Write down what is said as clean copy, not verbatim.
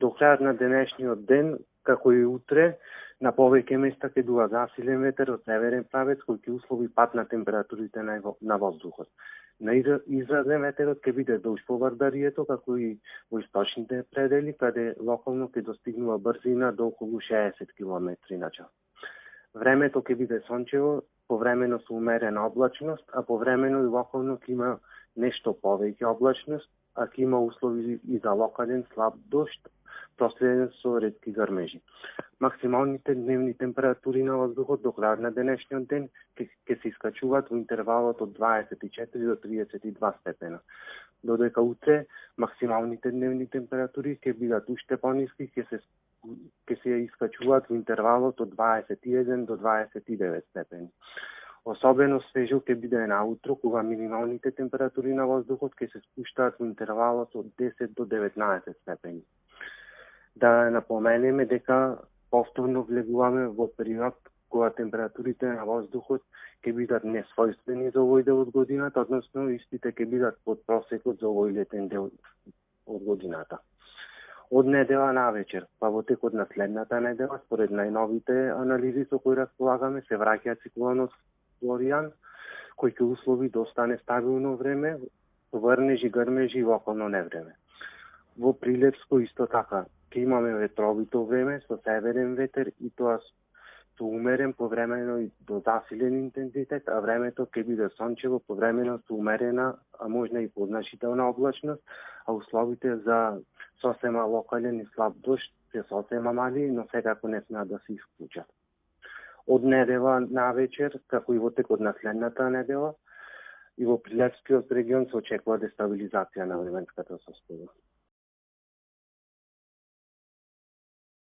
До крајот на денешниот ден, како и утре, на повеќе места ќе дуа засилен ветер од северен правец кој ќе услови пад на температурите на воздухот. На изразен ветерот ќе биде долж по Вардарието, како и во источните предели, каде локално ќе достигнува брзина до околу 60 км на час. Времето ќе биде сончево, повремено со умерена облачност, а повремено и локално ќе има нешто повеќе облачност, а ќе има услови и за локален слаб дожд, проследен со ретки грмежи. Максималните дневни температури на воздухот до крајот на денешниот ден ќе се искачуваат во интервалот од 24 до 32 степена. Додека утре максималните дневни температури ќе бидат уште пониски, ќе се искачуваат во интервалот од 21 до 29 степени. Особено свежо ќе биде наутро, кога минималните температури на воздухот ќе се спуштаат во интервалот од 10 до 19 степени. Да напоменеме дека повторно влегуваме во период кога температурите на воздухот ќе бидат несвојствени за овој дел од годината, односно истите ќе бидат под просекот за овој летен дел од годината. Од недела навечер, па во текот на следната недела, според најновите анализи со кои располагаме, се враќа циклонот Флориан, кој ќе услови да остане стабилно време, врнежи, грмежи и локално невреме. Во Прилепско исто така ќе имаме ветровито време со северен ветер и тоа со умерен повремено и до засилен интензитет, а времето ќе биде сончево повремено со умерена, а можна и позначителна облачност, а условите за сосема локален и слаб дожд се сосема мали, но секако не смеат да се исклучат. Од недела навечер, како и во текот на следната недела, и во Прилепскиот регион се очекува дестабилизација на временската состојба.